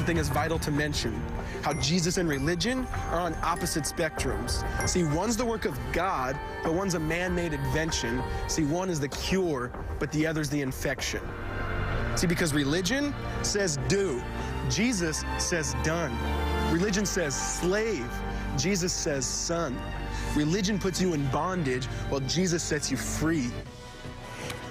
something is vital to mention, how Jesus and religion are on opposite spectrums. See, one's the work of God, but one's a man-made invention. See, one is the cure, but the other's the infection. See, because religion says do, Jesus says done. Religion says slave, Jesus says son. Religion puts you in bondage, while Jesus sets you free.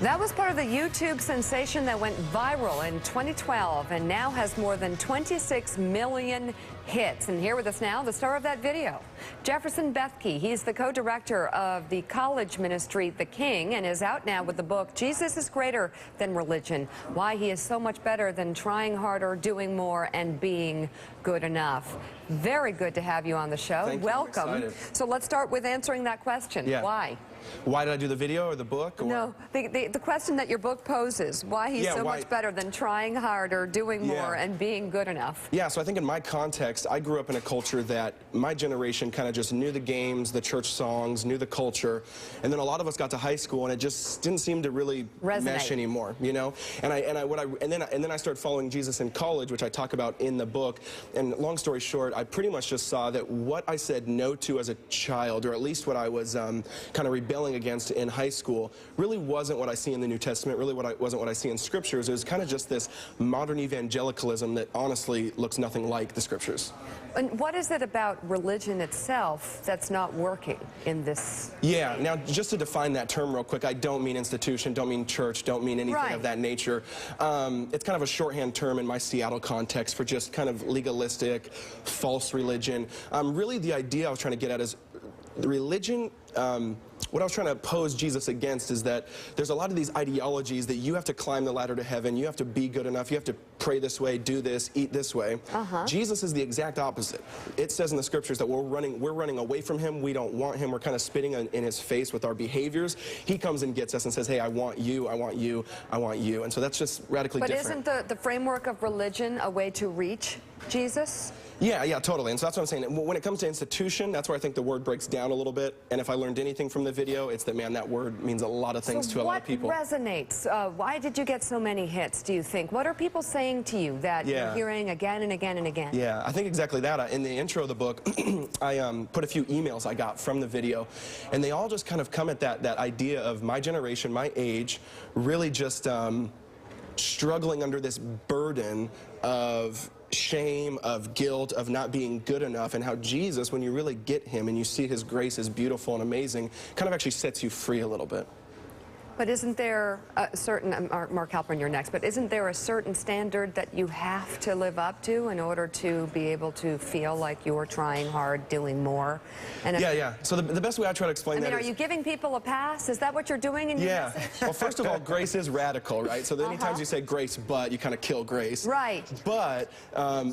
That was part of the YouTube sensation that went viral in 2012 and now has more than 26 million hits. And here with us now, the star of that video, Jefferson Bethke. He's the co-director of the college ministry, The King, and is out now with the book, Jesus is Greater Than Religion, Why He is So Much Better Than Trying Harder, Doing More, and Being Good Enough. Very good to have you on the show. Thank you. Welcome. I'm excited. So let's start with answering that question. Yeah. Why? Why did I do the video or the book? Or? No, the question that your book poses, why he's so much better than trying harder, doing more, and being good enough. Yeah, so I think in my context, I grew up in a culture that my generation kind of just knew the games, the church songs, knew the culture, and then a lot of us got to high school and it just didn't seem to really mesh anymore, you know? And then I started following Jesus in college, which I talk about in the book, and long story short, I pretty much just saw that what I said no to as a child, or at least what I was kind of rebelling against in high school, really wasn't what I see in the New Testament, really wasn't what I see in scriptures. It was kind of just this modern evangelicalism that honestly looks nothing like the scriptures. And what is it about religion itself that's not working in this? Yeah, now just to define that term real quick, I don't mean institution, don't mean church, don't mean anything of that nature. It's kind of a shorthand term in my Seattle context for just kind of legalistic, false religion. Really the idea I was trying to get at is religion, what I was trying to pose Jesus against is that there's a lot of these ideologies that you have to climb the ladder to heaven, you have to be good enough, you have to pray this way, do this, eat this way. Jesus is the exact opposite. It says in the scriptures that we're running away from him, we don't want him, we're kind of spitting in his face with our behaviors. He comes and gets us and says, hey, I want you, I want you, I want you. And so that's just radically different. But isn't the framework of religion a way to reach Jesus? Yeah, totally. And so that's what I'm saying. When it comes to institution, that's where I think the word breaks down a little bit. And if I learned anything from the video, it's that, man, that word means a lot of things to a lot of people. What resonates? Why did you get so many hits, do you think? What are people saying to you that you're hearing again and again and again? Yeah, I think exactly that. In the intro of the book, I put a few emails I got from the video, and they all just kind of come at that idea of my generation, my age, really just struggling under this burden of shame, of guilt, of not being good enough, and how Jesus, when you really get him and you see his grace is beautiful and amazing, kind of actually sets you free a little bit. But isn't there a certain, Mark Halpern, you're next, but isn't there a certain standard that you have to live up to in order to be able to feel like you're trying hard, doing more? And yeah. So the best way I try to explain that is... are you giving people a pass? Is that what you're doing in your message? Well, first of all, grace is radical, right? So many times you say grace, but you kind of kill grace. Right. But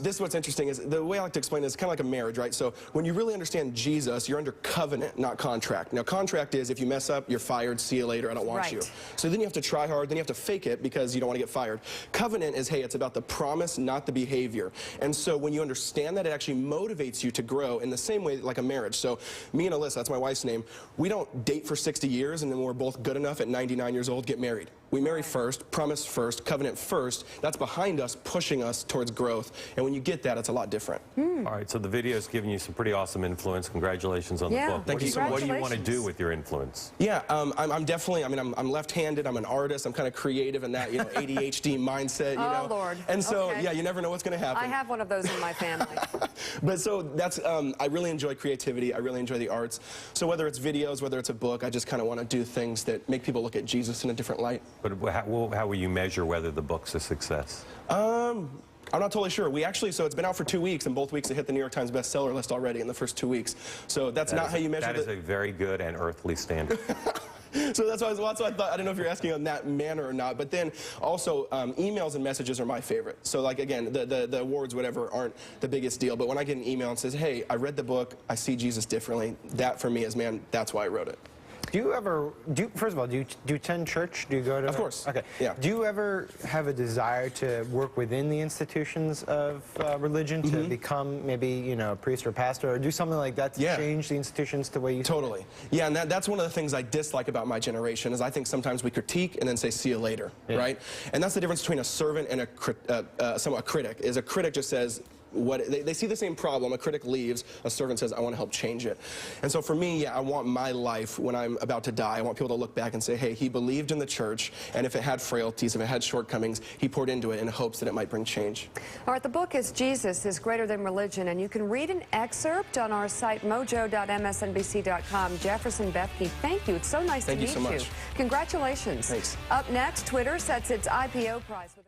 this is what's interesting is the way I like to explain it is kind of like a marriage, right? So when you really understand Jesus, you're under covenant, not contract. Now, contract is if you mess up, you're fired, see you later, I don't want you. So then you have to try hard, then you have to fake it because you don't want to get fired. Covenant is, hey, it's about the promise, not the behavior. And so when you understand that, it actually motivates you to grow in the same way like a marriage. So me and Alyssa, that's my wife's name, we don't date for 60 years and then we're both good enough at 99 years old, get married. We marry first, promise first, covenant first. That's behind us, pushing us towards growth. And when you get that, it's a lot different. All right, so the video's given you some pretty awesome influence. Congratulations on the book. Thank you so much. What do you want to do with your influence? Yeah, I'm definitely, I'm left-handed, I'm an artist, I'm kind of creative in that, ADHD mindset, Oh, Lord. And so, yeah, you never know what's going to happen. I have one of those in my family. But so that's, I really enjoy creativity, I really enjoy the arts. So whether it's videos, whether it's a book, I just kind of want to do things that make people look at Jesus in a different light. But how will you measure whether the book's a success? I'm not totally sure. So it's been out for 2 weeks, and both weeks it hit the New York Times bestseller list already in the first 2 weeks. So that's not how you measure it. That is a very good and earthly standard. So that's why I thought, I don't know if you're asking in that manner or not, but then also emails and messages are my favorite. So like, again, the awards, whatever, aren't the biggest deal, but when I get an email and says, hey, I read the book, I see Jesus differently, that for me is, man, that's why I wrote it. Do you ever, first of all, do you attend church? Do you go to? Of course. Okay. Yeah. Do you ever have a desire to work within the institutions of religion to become maybe, you know, a priest or pastor, or do something like that to change the institutions the way you Totally. Yeah, and that's one of the things I dislike about my generation is I think sometimes we critique and then say, see you later, right? And that's the difference between a servant and a critic, is a critic just says, they see the same problem, a critic leaves, a servant says, I want to help change it. And so for me, yeah, I want my life, when I'm about to die, I want people to look back and say, hey, he believed in the church, and if it had frailties, if it had shortcomings, he poured into it in hopes that it might bring change. All right, the book is Jesus is Greater Than Religion, and you can read an excerpt on our site, mojo.msnbc.com. Jefferson Bethke, thank you. It's so nice to meet you. Thank you so much. Congratulations. Thanks. Up next, Twitter sets its IPO price with